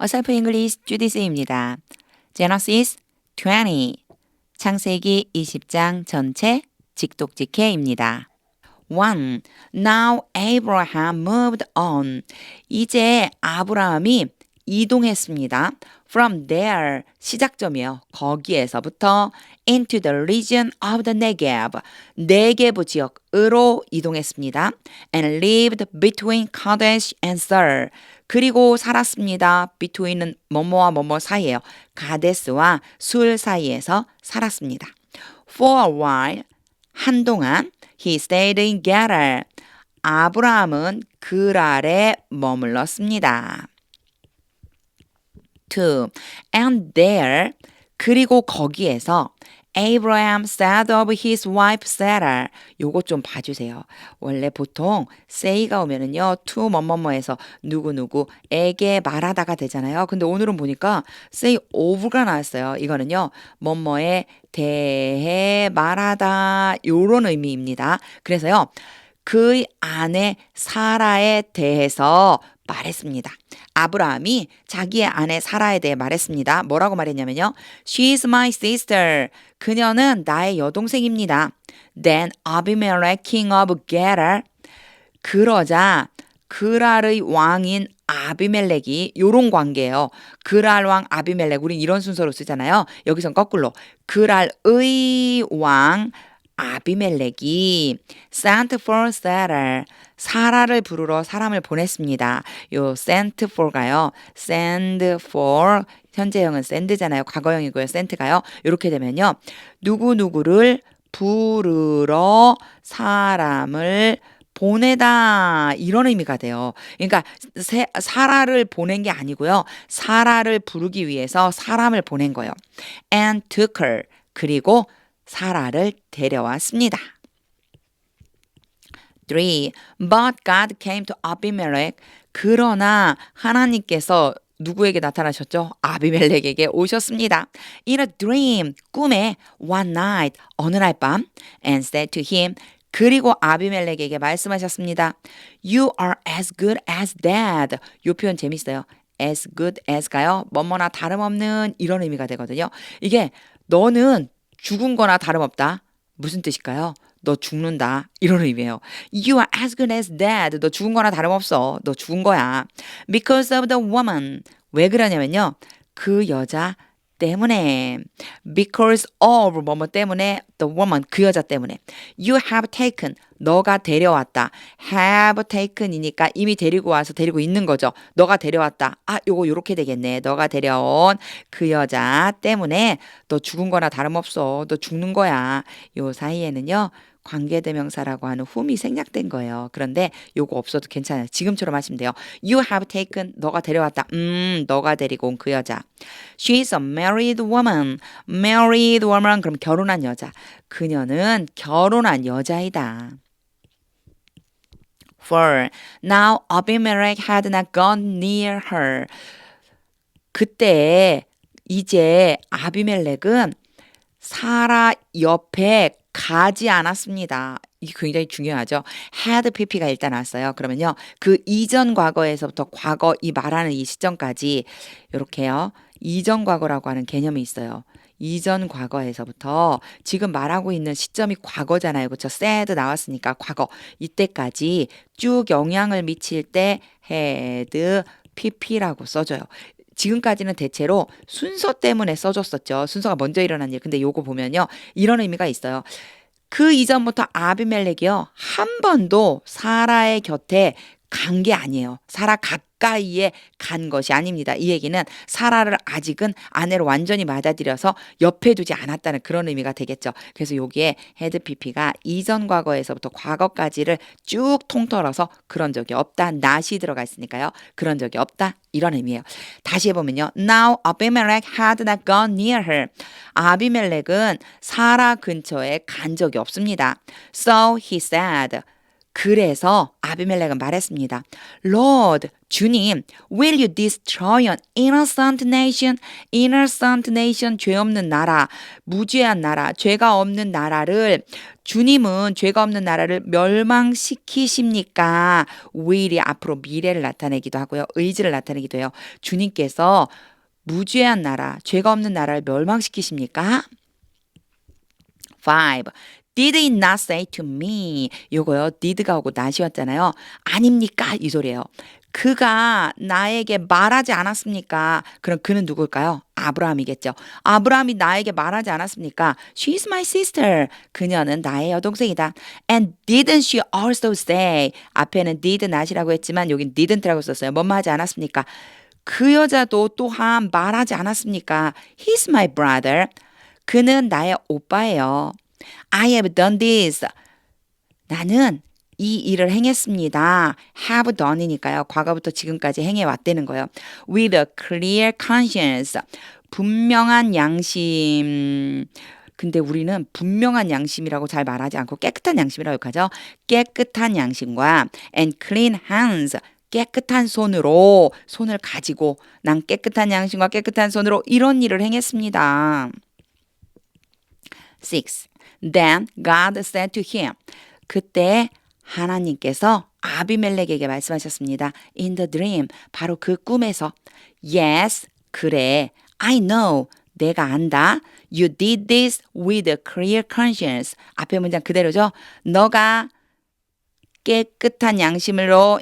어설프 잉글리시 주디스입니다. Genesis 20 창세기 20장 전체 직독직해입니다. 1. Now Abraham moved on. 이제 아브라함이 이동했습니다. From there, 시작점이에요. 거기에서부터 into the region of the Negev, 네게브 지역으로 이동했습니다. And lived between Kadesh and Sur. 그리고 살았습니다. between은 뭐뭐와 뭐뭐 사이예요. 가데스와 술 사이에서 살았습니다. For a while, 한동안 he stayed in Gerar. 아브라함은 그랄에 머물렀습니다. 2. And there, 그리고 거기에서 Abraham said of his wife Sarah. 요거 좀 봐주세요. 원래 보통 say가 오면은요, to 뭐뭐뭐에서 누구누구에게 말하다가 되잖아요. 근데 오늘은 보니까 say of가 나왔어요. 이거는요, 뭐뭐에 대해 말하다 요런 의미입니다. 그래서요, 그 아내 사라에 대해서 말했습니다. 아브라함이 자기의 아내 사라에 대해 말했습니다. 뭐라고 말했냐면요. She's my sister. 그녀는 나의 여동생입니다. Then Abimelech king of Gerar. 그러자 그랄의 왕인 아비멜렉이 요런 관계예요. 그랄 왕 아비멜렉. 우린 이런 순서로 쓰잖아요. 여기선 거꾸로. 그랄의 왕 아비멜렉이 sent for Sarah, 사라를 부르러 사람을 보냈습니다. 요 sent for가요. send for 현재형은 send잖아요. 과거형이고요. sent가요. 이렇게 되면요. 누구누구를 부르러 사람을 보내다 이런 의미가 돼요. 그러니까 사라를 보낸 게 아니고요. 사라를 부르기 위해서 사람을 보낸 거예요. And took her. 그리고 사라를 데려왔습니다. 3. But God came to Abimelech. 그러나 하나님께서 누구에게 나타나셨죠? 아비멜렉에게 오셨습니다. In a dream, 꿈에 one night, 어느 날 밤, and said to him, 그리고 아비멜렉에게 말씀하셨습니다. You are as good as dead. 이 표현 재밌어요. as good as가요. 뭐뭐나 다름없는 이런 의미가 되거든요. 이게 너는 죽은 거나 다름없다. 무슨 뜻일까요? 너 죽는다. 이런 의미예요. You are as good as dead. 너 죽은 거나 다름없어. 너 죽은 거야. Because of the woman. 왜 그러냐면요. 그 여자 때문에. Because of 뭐뭐 때문에 the woman. 그 여자 때문에. You have taken. 너가 데려왔다. have taken이니까 이미 데리고 와서 데리고 있는 거죠. 너가 데려왔다. 아, 요거 요렇게 되겠네. 너가 데려온 그 여자 때문에 너 죽은 거나 다름없어. 너 죽는 거야. 요 사이에는요. 관계대명사라고 하는 whom이 생략된 거예요. 그런데 요거 없어도 괜찮아요. 지금처럼 하시면 돼요. You have taken, 너가 데려왔다. 너가 데리고 온 그 여자. She's a married woman. Married woman, 그럼 결혼한 여자. 그녀는 결혼한 여자이다. 4. Now Abimelech had not gone near her. 그때 이제 아비멜렉은 사라 옆에 가지 않았습니다. 이게 굉장히 중요하죠. had pp가 일단 왔어요. 그러면요. 그 이전 과거에서부터 과거 이 말하는 이 시점까지 이렇게요. 이전 과거라고 하는 개념이 있어요. 이전 과거에서부터 지금 말하고 있는 시점이 과거잖아요. 그렇죠? said 나왔으니까 과거 이때까지 쭉 영향을 미칠 때 had pp라고 써줘요. 지금까지는 대체로 순서 때문에 써줬었죠. 순서가 먼저 일어난 일. 근데 요거 보면요. 이런 의미가 있어요. 그 이전부터 아비멜렉이요. 한 번도 사라의 곁에 간 게 아니에요. 사라 가까이에 간 것이 아닙니다. 이 얘기는 사라를 아직은 아내로 완전히 맞아들여서 옆에 두지 않았다는 그런 의미가 되겠죠. 그래서 여기에 헤드 PP가 이전 과거에서부터 과거까지를 쭉 통틀어서 그런 적이 없다. not이 들어가 있으니까요. 그런 적이 없다. 이런 의미예요. 다시 해보면요. Now Abimelech had not gone near her. 아비멜렉은 사라 근처에 간 적이 없습니다. So he said. 그래서 아비멜렉은 말했습니다. Lord, 주님, will you destroy an innocent nation? innocent nation, 죄 없는 나라, 무죄한 나라, 죄가 없는 나라를 주님은 죄가 없는 나라를 멸망시키십니까? will이 앞으로 미래를 나타내기도 하고요. 의지를 나타내기도 해요. 주님께서 무죄한 나라, 죄가 없는 나라를 멸망시키십니까? 5. Did he not say to me? 요거요. did가 오고 not이 왔잖아요. 아닙니까? 이 소리예요. 그가 나에게 말하지 않았습니까? 그럼 그는 누굴까요? 아브라함이겠죠. 아브라함이 나에게 말하지 않았습니까? She's my sister. 그녀는 나의 여동생이다. And didn't she also say? 앞에는 did not이라고 했지만 여긴 didn't라고 썼어요. 뭐뭐 하지 않았습니까? 그 여자도 또한 말하지 않았습니까? He's my brother. 그는 나의 오빠예요. I have done this. 나는 이 일을 행했습니다. have done이니까요. 과거부터 지금까지 행해왔다는 거예요. With a clear conscience. 분명한 양심. 근데 우리는 분명한 양심이라고 잘 말하지 않고 깨끗한 양심이라고 욕하죠. 깨끗한 양심과 and clean hands. 깨끗한 손으로 손을 가지고 난 깨끗한 양심과 깨끗한 손으로 이런 일을 행했습니다. 6. Then God said to him. 그때 하나님께서 아비멜렉에게 말씀하셨습니다. In the dream. 바로 그 꿈에서. Yes, 그래. I know. 내가 안다. You did this with a clear conscience. 앞에 문장 그대로죠. 너가 깨끗한 양심으로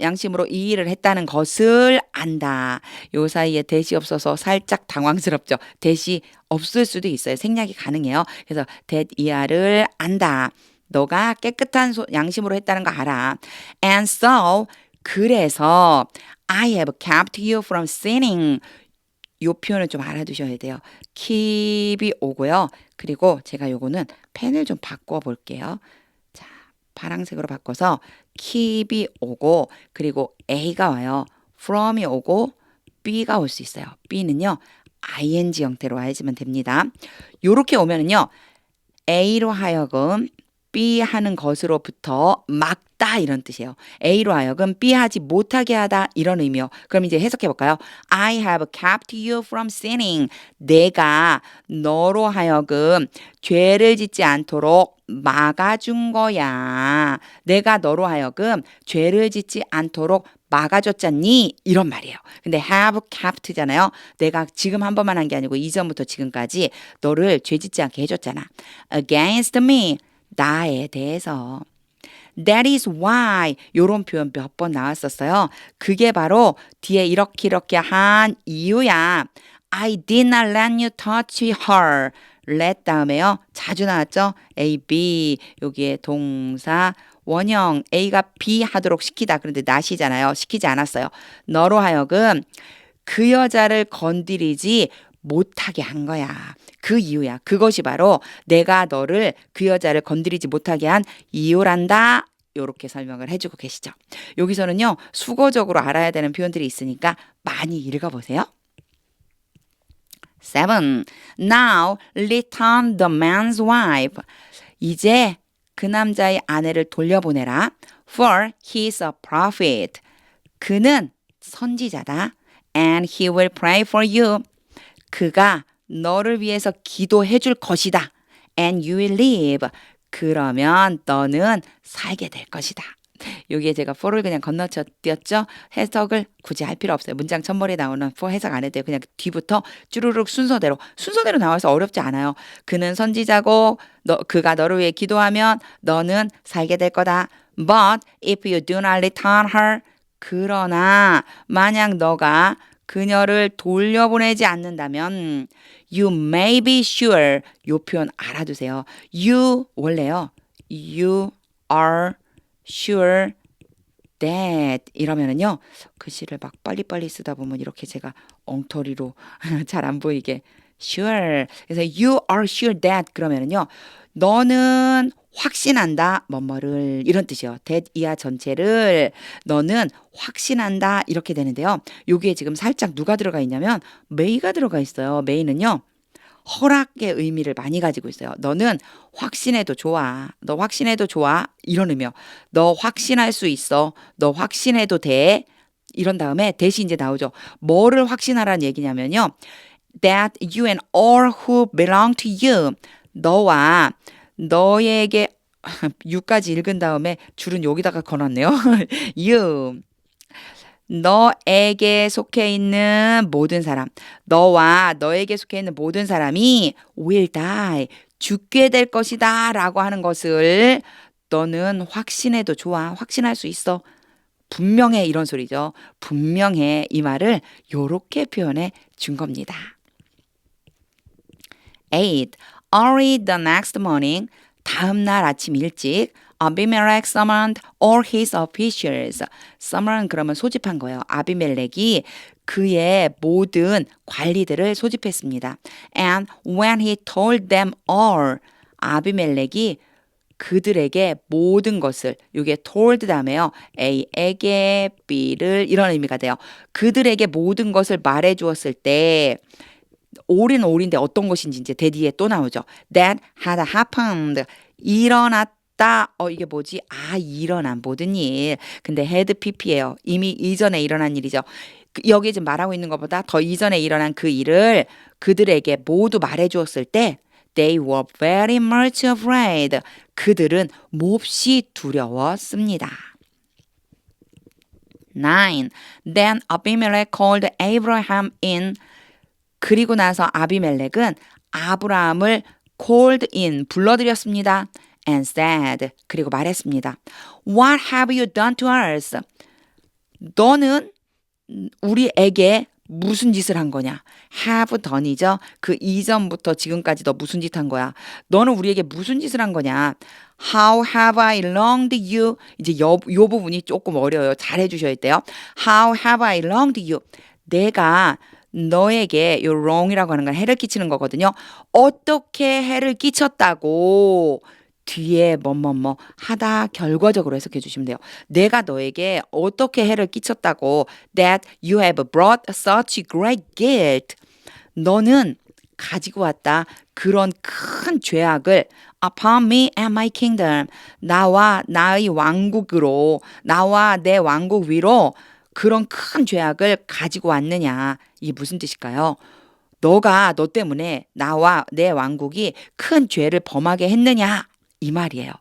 이 일을 했다는 것을 안다. 요 사이에 대시 없어서 살짝 당황스럽죠. 대시 없을 수도 있어요. 생략이 가능해요. 그래서 that 이하를 안다. 너가 깨끗한 양심으로 했다는 거 알아. And so 그래서 I have kept you from sinning. 요 표현을 좀 알아두셔야 돼요. keep이 오고요. 그리고 제가 요거는 펜을 좀 바꿔 볼게요. 자, 파란색으로 바꿔서 keep이 오고 그리고 A가 와요. from이 오고 B가 올 수 있어요. B는요. ing 형태로 와야지만 됩니다. 요렇게 오면은요. A로 하여금 B 하는 것으로부터 막다 이런 뜻이에요. A로 하여금 B 하지 못하게 하다 이런 의미요. 그럼 이제 해석해 볼까요? I have kept you from sinning. 내가 너로 하여금 죄를 짓지 않도록 막아준 거야. 내가 너로 하여금 죄를 짓지 않도록 막아줬잖니? 이런 말이에요. 근데 have kept잖아요. 내가 지금 한 번만 한 게 아니고 이전부터 지금까지 너를 죄 짓지 않게 해줬잖아. Against me. 나에 대해서. That is why 요런 표현 몇 번 나왔었어요. 그게 바로 뒤에 이렇게 한 이유야. I did not let you touch her. let 다음에요. 자주 나왔죠. A, B 여기에 동사 원형 A가 B 하도록 시키다. 그런데 not이잖아요. 시키지 않았어요. 너로 하여금 그 여자를 건드리지 못하게 한 거야. 그 이유야. 그것이 바로 내가 너를 그 여자를 건드리지 못하게 한 이유란다. 이렇게 설명을 해주고 계시죠. 여기서는요. 수거적으로 알아야 되는 표현들이 있으니까 많이 읽어보세요. 7. Now return the man's wife. 이제 그 남자의 아내를 돌려보내라. For he is a prophet. 그는 선지자다. And he will pray for you. 그가 너를 위해서 기도해 줄 것이다. And you will live. 그러면 너는 살게 될 것이다. 여기에 제가 for를 그냥 건너뛰었죠. 해석을 굳이 할 필요 없어요. 문장 첫머리에 나오는 for 해석 안 해도 돼요. 그냥 뒤부터 쭈루룩 순서대로 나와서 어렵지 않아요. 그는 선지자고 그가 너를 위해 기도하면 너는 살게 될 거다. But if you do not return her. 그러나 만약 너가 그녀를 돌려보내지 않는다면 you may be sure. 요 표현 알아두세요. you 원래요. you are sure that 이러면은요. 글씨를 막 빨리빨리 쓰다 보면 이렇게 제가 엉터리로 잘 안 보이게 sure. 그래서 you are sure that 그러면은요. 너는 확신한다 뭐뭐를 이런 뜻이요. that 이하 전체를 너는 확신한다 이렇게 되는데요. 여기에 지금 살짝 누가 들어가 있냐면 may가 들어가 있어요. may는요. 허락의 의미를 많이 가지고 있어요. 너는 확신해도 좋아. 너 확신해도 좋아. 이런 의미요. 너 확신할 수 있어. 너 확신해도 돼. 이런 다음에 대시 이제 나오죠. 뭐를 확신하라는 얘기냐면요. That you and all who belong to you. 너와 너에게 you까지 읽은 다음에 줄은 여기다가 걸었네요. you. 너에게 속해 있는 모든 사람, 너와 너에게 속해 있는 모든 사람이 will die, 죽게 될 것이다 라고 하는 것을 너는 확신해도 좋아. 확신할 수 있어. 분명해 이런 소리죠. 분명해 이 말을 요렇게 표현해 준 겁니다. 8. Early the next morning, 다음 날 아침 일찍 아비멜렉 summoned all his officials. summon은 그러면 소집한 거예요. 아비멜렉이 그의 모든 관리들을 소집했습니다. And when he told them all, 아비멜렉이 그들에게 모든 것을, 이게 told 다음에요. A에게, B를 이런 의미가 돼요. 그들에게 모든 것을 말해 주었을 때 all은 all인데 어떤 것인지 이제 대뒤에 또 나오죠. That had happened. 일어났다. 이게 뭐지? 일어난 모든 일. 근데 had pp예요. 이미 이전에 일어난 일이죠. 여기 지금 말하고 있는 것보다 더 이전에 일어난 그 일을 그들에게 모두 말해 주었을 때 They were very much afraid. 그들은 몹시 두려웠습니다. 9. Then Abimelech called Abraham in. 그리고 나서 아비멜렉은 아브라함을 called in, 불러들였습니다. And said, 그리고 말했습니다. What have you done to us? 너는 우리에게 무슨 짓을 한 거냐? have done이죠. 그 이전부터 지금까지 너 무슨 짓 한 거야? 너는 우리에게 무슨 짓을 한 거냐? How have I wronged you? 이제 요 부분이 조금 어려워요. 잘 해주셔야 돼요. How have I wronged you? 내가 너에게 요 wrong이라고 하는 건 해를 끼치는 거거든요. 어떻게 해를 끼쳤다고 뒤에 뭐뭐뭐 하다 결과적으로 해석해 주시면 돼요. 내가 너에게 어떻게 해를 끼쳤다고 that you have brought such great guilt. 너는 가지고 왔다. 그런 큰 죄악을 upon me and my kingdom. 나와 나의 왕국으로, 나와 내 왕국 위로 그런 큰 죄악을 가지고 왔느냐. 이게 무슨 뜻일까요? 너 때문에 나와 내 왕국이 큰 죄를 범하게 했느냐. 이 말이에요.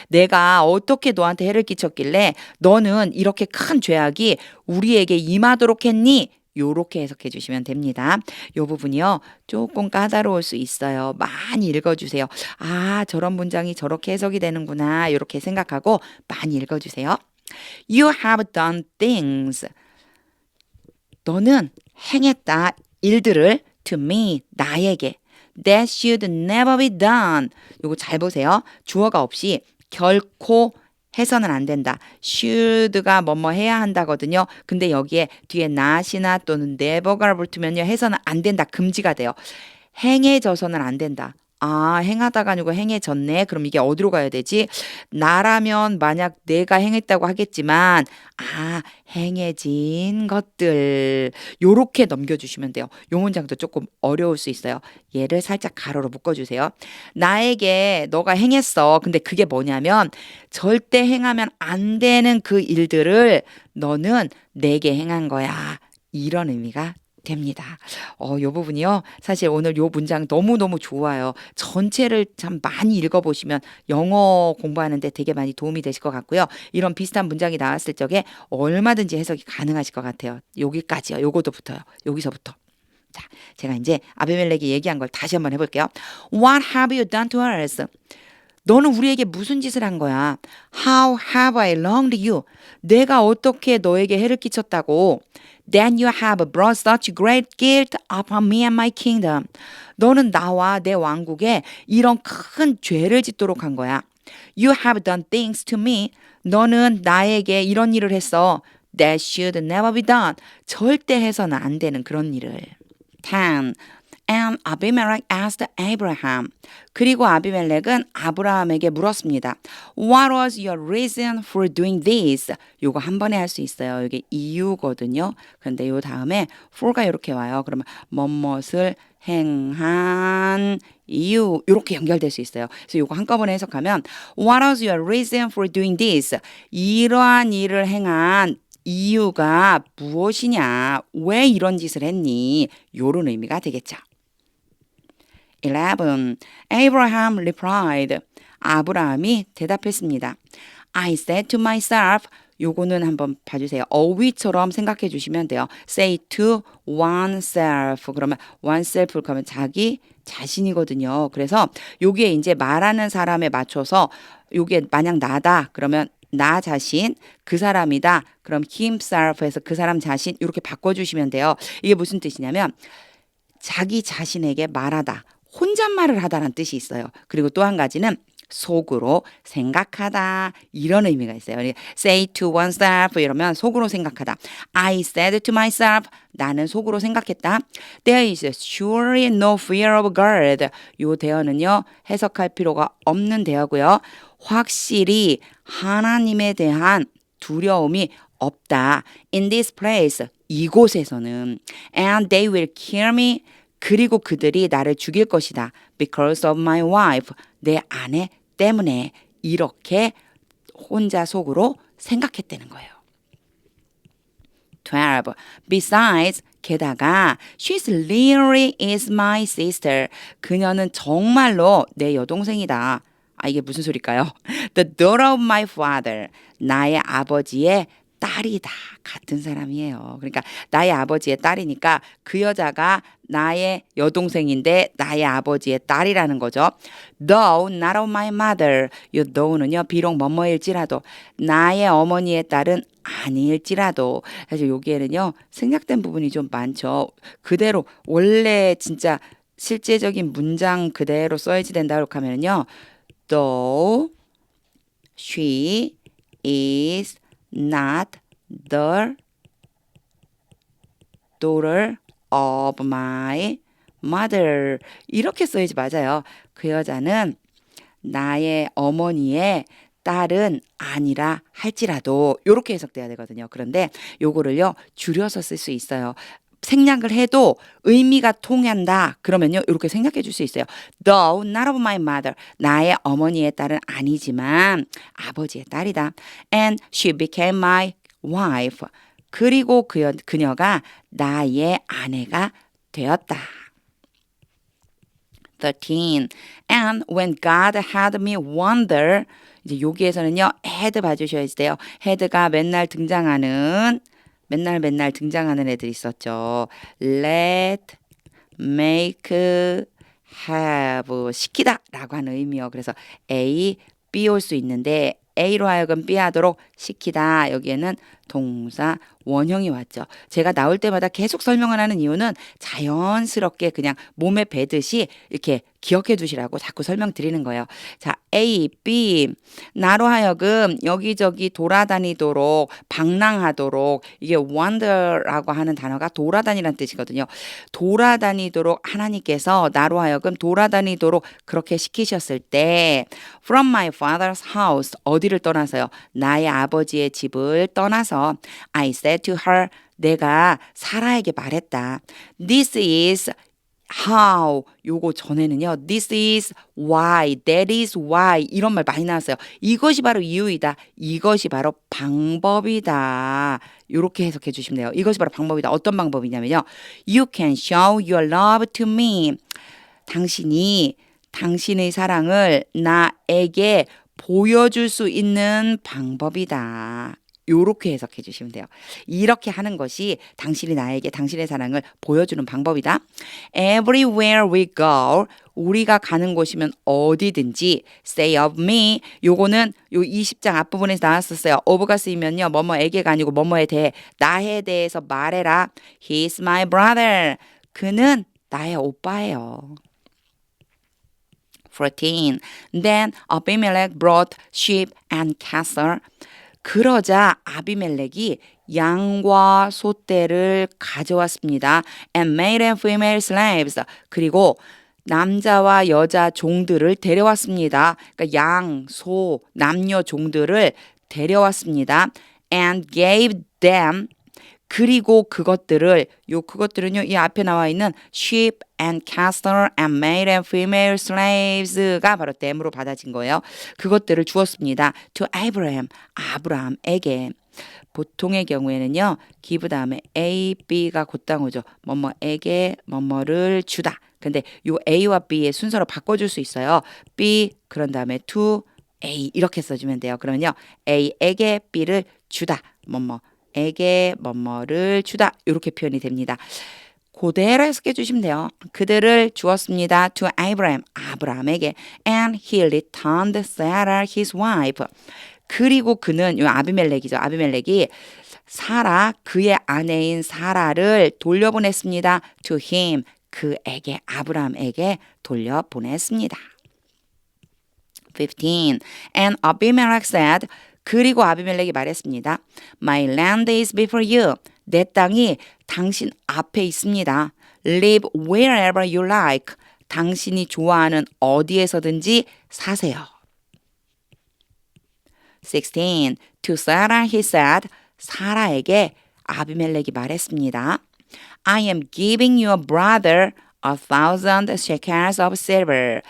내가 어떻게 너한테 해를 끼쳤길래 너는 이렇게 큰 죄악이 우리에게 임하도록 했니? 요렇게 해석해 주시면 됩니다. 요 부분이요. 조금 까다로울 수 있어요. 많이 읽어주세요. 저런 문장이 저렇게 해석이 되는구나. 요렇게 생각하고 많이 읽어주세요. You have done things. 너는 행했다. 일들을 to me, 나에게. That should never be done. 요거 잘 보세요. 주어가 없이 결코 해서는 안 된다. should가 뭐뭐 해야 한다거든요. 근데 여기에 뒤에 not이나 또는 never가 붙으면요. 해서는 안 된다. 금지가 돼요. 행해져서는 안 된다. 행하다가 아니고 행해졌네. 그럼 이게 어디로 가야 되지? 나라면 만약 내가 행했다고 하겠지만 행해진 것들 요렇게 넘겨주시면 돼요. 요 문장도 조금 어려울 수 있어요. 얘를 살짝 가로로 묶어주세요. 나에게 너가 행했어. 근데 그게 뭐냐면 절대 행하면 안 되는 그 일들을 너는 내게 행한 거야. 이런 의미가 됩니다. 요 부분이요. 사실 오늘 요 문장 너무너무 좋아요. 전체를 참 많이 읽어보시면 영어 공부하는데 되게 많이 도움이 되실 것 같고요. 이런 비슷한 문장이 나왔을 적에 얼마든지 해석이 가능하실 것 같아요. 여기까지요. 요것도 붙어요. 여기서부터. 자, 제가 이제 아비멜렉이 얘기한 걸 다시 한번 해볼게요. What have you done to us? 너는 우리에게 무슨 짓을 한 거야? How have I wronged you? 내가 어떻게 너에게 해를 끼쳤다고? Then you have brought such great guilt upon me and my kingdom. 너는 나와 내 왕국에 이런 큰 죄를 짓도록 한 거야. You have done things to me. 너는 나에게 이런 일을 했어. That should never be done. 절대 해서는 안 되는 그런 일을. 10. And Abimelech asked Abraham. 그리고 아비멜렉은 아브라함에게 물었습니다. What was your reason for doing this? 요거 한 번에 할 수 있어요. 이게 이유거든요. 근데 요 다음에 for가 이렇게 와요. 그러면 뭐뭇을 행한 이유 이렇게 연결될 수 있어요. 그래서 요거 한꺼번에 해석하면 What was your reason for doing this? 이러한 일을 행한 이유가 무엇이냐? 왜 이런 짓을 했니? 요런 의미가 되겠죠. 11. Abraham replied. 아브라함이 대답했습니다. I said to myself. 요거는 한번 봐주세요. 어휘처럼 생각해 주시면 돼요. Say to oneself. 그러면 oneself 하면 자기 자신이거든요. 그래서 여기에 이제 말하는 사람에 맞춰서 요게 만약 나다 그러면 나 자신, 그 사람이다. 그럼 himself에서 그 사람 자신 이렇게 바꿔주시면 돼요. 이게 무슨 뜻이냐면 자기 자신에게 말하다, 혼잣말을 하다라는 뜻이 있어요. 그리고 또 한 가지는 속으로 생각하다 이런 의미가 있어요. Say to oneself 이러면 속으로 생각하다. I said to myself 나는 속으로 생각했다. There is surely no fear of God. 요 대어는요 해석할 필요가 없는 대어고요. 확실히 하나님에 대한 두려움이 없다. In this place 이곳에서는 and they will kill me. 그리고 그들이 나를 죽일 것이다. Because of my wife. 내 아내 때문에 이렇게 혼자 속으로 생각했다는 거예요. 12. Besides, 게다가 she's really is my sister. 그녀는 정말로 내 여동생이다. 아, 이게 무슨 소리일까요? The daughter of my father. 나의 아버지의 딸이다. 같은 사람이에요. 그러니까 나의 아버지의 딸이니까 그 여자가 나의 여동생인데 나의 아버지의 딸이라는 거죠. Though not of my mother. 이 though는요. 비록 뭐뭐일지라도 나의 어머니의 딸은 아닐지라도. 사실 여기에는요. 생략된 부분이 좀 많죠. 그대로 원래 진짜 실제적인 문장 그대로 써야지 된다 그렇게 하면요. Though she is not the daughter of my mother. 이렇게 써야지 맞아요. 그 여자는 나의 어머니의 딸은 아니라 할지라도 이렇게 해석돼야 되거든요. 그런데 요거를요 줄여서 쓸 수 있어요. 생략을 해도 의미가 통한다. 그러면요 이렇게 생략해 줄 수 있어요. Though not of my mother. 나의 어머니의 딸은 아니지만 아버지의 딸이다. And she became my wife. 그리고 그녀가 나의 아내가 되었다. 13. And when God had me wonder. 이제 여기에서는요 had 봐주셔야 돼요. had가 맨날 등장하는 애들이 있었죠. let, make, have 시키다 라고 하는 의미요. 그래서 A, B 올 수 있는데 A로 하여금 B 하도록 시키다. 여기에는 동사 원형이 왔죠. 제가 나올 때마다 계속 설명을 하는 이유는 자연스럽게 그냥 몸에 배듯이 이렇게 기억해 두시라고 자꾸 설명드리는 거예요. 자, A, B 나로 하여금 여기저기 돌아다니도록 방랑하도록 이게 wander라고 하는 단어가 돌아다니라는 뜻이거든요. 돌아다니도록 하나님께서 나로 하여금 돌아다니도록 그렇게 시키셨을 때 from my father's house 어디를 떠나서요? 나의 아버지의 집을 떠나서 I said to her 내가 사라에게 말했다. This is how 요거 전에는요. This is why, that is why 이런 말 많이 나왔어요. 이것이 바로 이유이다. 이것이 바로 방법이다. 이렇게 해석해 주시면 돼요. 이것이 바로 방법이다. 어떤 방법이냐면요. You can show your love to me. 당신이 당신의 사랑을 나에게 보여줄 수 있는 방법이다. 요렇게 해석해 주시면 돼요. 이렇게 하는 것이 당신이 나에게 당신의 사랑을 보여주는 방법이다. Everywhere we go, 우리가 가는 곳이면 어디든지 say of me, 요거는 요 20장 앞부분에서 나왔었어요. of가 쓰이면요. 뭐뭐에게가 아니고 뭐뭐에 대해 나에 대해서 말해라. He's my brother. 그는 나의 오빠예요. 14. Then Abimelech brought sheep and cattle. 그러자 아비멜렉이 양과 소떼를 가져왔습니다. And male and female slaves. 그리고 남자와 여자 종들을 데려왔습니다. 그러니까 양, 소, 남녀 종들을 데려왔습니다. And gave them. 그리고 그것들은요, 이 앞에 나와 있는 sheep and cattle and male and female slaves가 바로 them으로 받아진 거예요. 그것들을 주었습니다. to Abraham, 아브라함에게. 보통의 경우에는요, give 다음에 A, B가 곧단 오죠. 뭐뭐에게 뭐뭐를 주다. 근데 요 A와 B의 순서로 바꿔줄 수 있어요. B, 그런 다음에 to A 이렇게 써주면 돼요. 그러면요, A에게 B를 주다. 에게 뭐뭐를 주다 이렇게 표현이 됩니다. 그대로 해석해 주시면 돼요. 그들을 주었습니다. to Abraham, 아브라함에게. and he returned Sarah his wife. 그리고 그는 이 아비멜렉이죠. 아비멜렉이 사라 그의 아내인 사라를 돌려보냈습니다. to him, 그에게 아브라함에게 돌려보냈습니다. 15. And Abimelech said, 그리고 아비멜렉이 말했습니다. My land is before you. 내 땅이 당신 앞에 있습니다. Live wherever you like. 당신이 좋아하는 어디에서든지 사세요. 16. To Sarah he said, 사라에게 아비멜렉이 말했습니다. I am giving your brother 1,000 shekels of silver.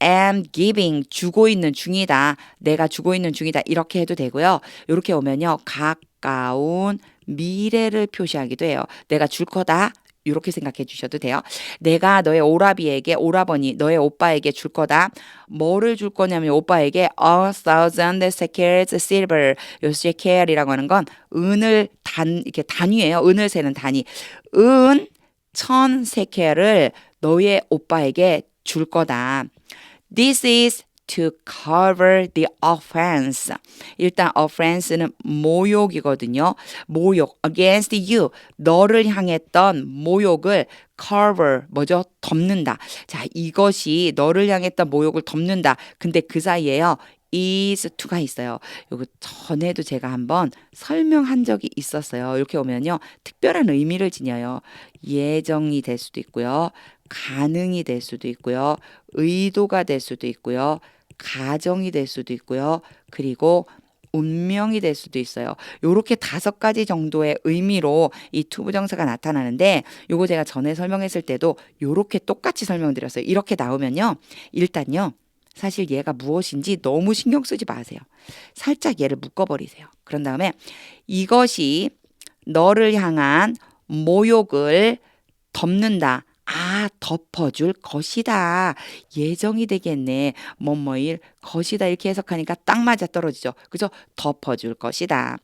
am giving, 주고 있는 중이다. 내가 주고 있는 중이다. 이렇게 해도 되고요. 이렇게 오면요. 가까운 미래를 표시하기도 해요. 내가 줄 거다. 이렇게 생각해 주셔도 돼요. 내가 너의 오라버니, 너의 오빠에게 줄 거다. 뭐를 줄 거냐면 오빠에게 1,000 shekels silver. 요 shekel이라고 하는 건 은을 이렇게 단위예요. 은을 세는 단위. 은 1,000 shekel을 너의 오빠에게 줄 거다. This is to cover the offense. 일단 offense는 모욕이거든요. 모욕 against you. 너를 향했던 모욕을 cover 뭐죠? 덮는다. 자, 이것이 너를 향했던 모욕을 덮는다. 근데 그 사이에요. is to가 있어요. 이거 전에도 제가 한번 설명한 적이 있었어요. 이렇게 오면요. 특별한 의미를 지녀요. 예정이 될 수도 있고요. 가능이 될 수도 있고요. 의도가 될 수도 있고요. 가정이 될 수도 있고요. 그리고 운명이 될 수도 있어요. 요렇게 5가지 정도의 의미로 이 투부정사가 나타나는데 요거 제가 전에 설명했을 때도 요렇게 똑같이 설명드렸어요. 이렇게 나오면요. 일단요. 사실 얘가 무엇인지 너무 신경 쓰지 마세요. 살짝 얘를 묶어버리세요. 그런 다음에 이것이 너를 향한 모욕을 덮는다. 아, 덮어줄 것이다. 예정이 되겠네. 뭐뭐일 것이다. 이렇게 해석하니까 딱 맞아 떨어지죠. 그죠? 덮어줄 것이다.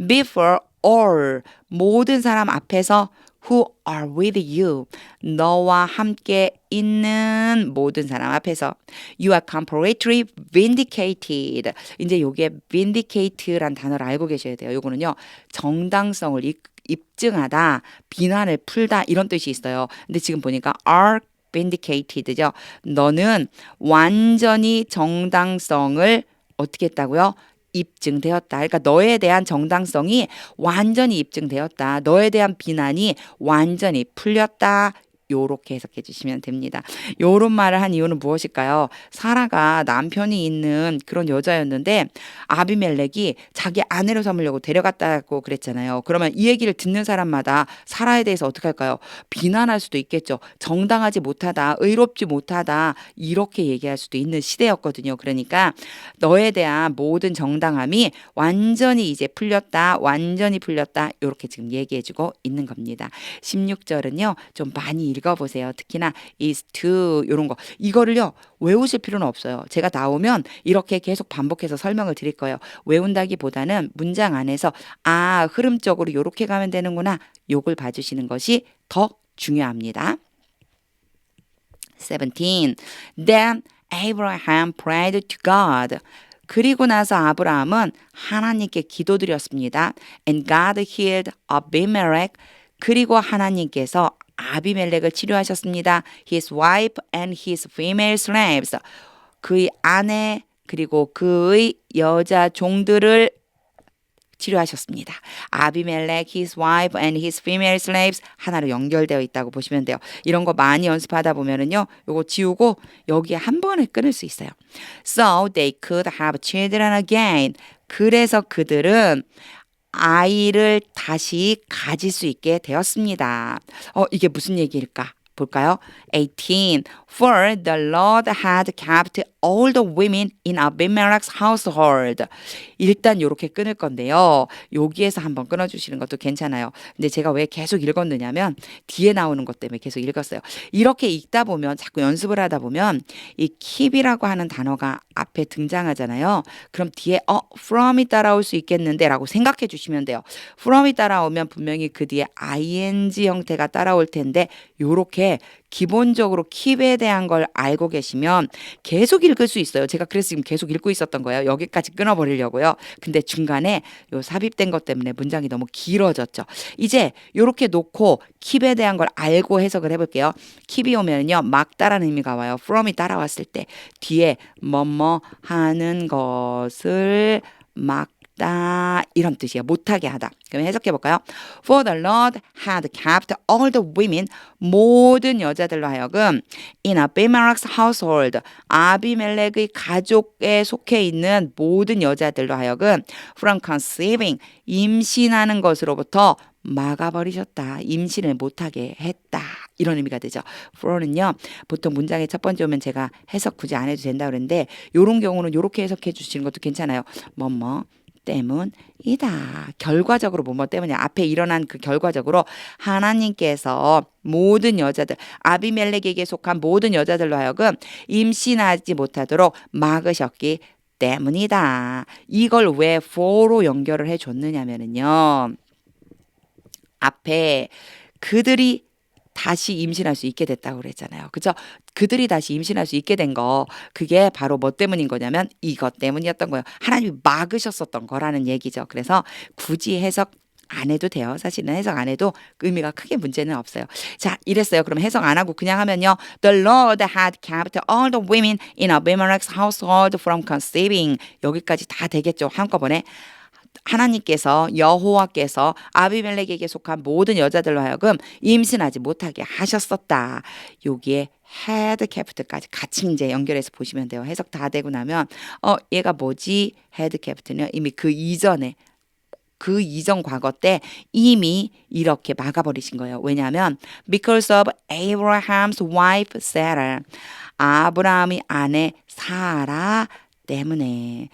Before all, 모든 사람 앞에서 who are with you. 너와 함께 있는 모든 사람 앞에서 you are completely vindicated. 이제 요게 vindicate란 단어를 알고 계셔야 돼요. 요거는요. 정당성을 입증하다, 비난을 풀다 이런 뜻이 있어요. 근데 지금 보니까 are vindicated죠. 너는 완전히 정당성을 어떻게 했다고요? 입증되었다. 그러니까 너에 대한 정당성이 완전히 입증되었다. 너에 대한 비난이 완전히 풀렸다. 요렇게 해석해 주시면 됩니다. 요런 말을 한 이유는 무엇일까요? 사라가 남편이 있는 그런 여자였는데 아비멜렉이 자기 아내로 삼으려고 데려갔다고 그랬잖아요. 그러면 이 얘기를 듣는 사람마다 사라에 대해서 어떻게 할까요? 비난할 수도 있겠죠. 정당하지 못하다, 의롭지 못하다 이렇게 얘기할 수도 있는 시대였거든요. 그러니까 너에 대한 모든 정당함이 완전히 이제 풀렸다, 완전히 풀렸다 이렇게 지금 얘기해주고 있는 겁니다. 16절은요. 좀 많이 읽어보세요. 특히나 is to 이런 거 이거를요 외우실 필요는 없어요. 제가 나오면 이렇게 계속 반복해서 설명을 드릴 거예요. 외운다기보다는 문장 안에서 아 흐름적으로 이렇게 가면 되는구나 요걸 봐주시는 것이 더 중요합니다. 17. Then Abraham prayed to God. 그리고 나서 아브라함은 하나님께 기도드렸습니다. And God healed Abimelech. 그리고 하나님께서 아비멜렉을 치료하셨습니다. His wife and his female slaves. 그의 아내 그리고 그의 여자 종들을 치료하셨습니다. 아비멜렉, his wife and his female slaves 하나로 연결되어 있다고 보시면 돼요. 이런 거 많이 연습하다 보면은요, 요거 지우고 여기에 한 번에 끊을 수 있어요. So they could have children again. 그래서 그들은 아이를 다시 가질 수 있게 되었습니다. 이게 무슨 얘기일까? 볼까요? 18. For the Lord had kept all the women in Abimelech's household. 일단 이렇게 끊을 건데요. 여기에서 한번 끊어주시는 것도 괜찮아요. 근데 제가 왜 계속 읽었느냐면 뒤에 나오는 것 때문에 계속 읽었어요. 이렇게 읽다 보면 자꾸 연습을 하다 보면 이 keep이라고 하는 단어가 앞에 등장하잖아요. 그럼 뒤에 from이 따라올 수 있겠는데 라고 생각해 주시면 돼요. from이 따라오면 분명히 그 뒤에 ing 형태가 따라올 텐데 요렇게 기본적으로 keep에 대한 걸 알고 계시면 계속 읽을 수 있어요. 제가 그래서 지금 계속 읽고 있었던 거예요. 여기까지 끊어버리려고요. 근데 중간에 요 삽입된 것 때문에 문장이 너무 길어졌죠. 이제 요렇게 놓고 keep에 대한 걸 알고 해석을 해볼게요. keep이 오면요. 막다라는 의미가 와요. from이 따라왔을 때 뒤에 뭐뭐 하는 것을 막다 이런 뜻이에요. 못하게 하다. 그럼 해석해 볼까요? For the Lord had kept all the women 모든 여자들로 하여금 in Abimelech's household 아비멜렉의 가족에 속해 있는 모든 여자들로 하여금 from conceiving 임신하는 것으로부터 막아버리셨다. 임신을 못하게 했다. 이런 의미가 되죠. for는요. 보통 문장의 첫 번째 오면 제가 해석 굳이 안 해도 된다 그랬는데 이런 경우는 이렇게 해석해 주시는 것도 괜찮아요. 뭐뭐 때문이다. 결과적으로 뭐뭐 때문이야. 앞에 일어난 그 결과적으로 하나님께서 모든 여자들 아비멜렉에게 속한 모든 여자들로 하여금 임신하지 못하도록 막으셨기 때문이다. 이걸 왜 for로 연결을 해줬느냐면요. 앞에 그들이 다시 임신할 수 있게 됐다고 그랬잖아요. 그죠? 그들이 다시 임신할 수 있게 된 거, 그게 바로 뭐 때문인 거냐면 이것 때문이었던 거예요. 하나님이 막으셨었던 거라는 얘기죠. 그래서 굳이 해석 안 해도 돼요. 사실은 해석 안 해도 의미가 크게 문제는 없어요. 자, 이랬어요. 그럼 해석 안 하고 그냥 하면요. The Lord had kept all the women in Abimelech's household from conceiving. 여기까지 다 되겠죠. 한꺼번에. 하나님께서 여호와께서 아비멜렉에게 속한 모든 여자들로 하여금 임신하지 못하게 하셨었다. 여기에 had kept,까지 같이 이제 연결해서 보시면 돼요. 해석 다 되고 나면 얘가 뭐지? had kept는 이미 그 이전 과거 때 이미 이렇게 막아버리신 거예요. 왜냐하면 because of Abraham's wife Sarah. 아브라함의 아내 사라 때문에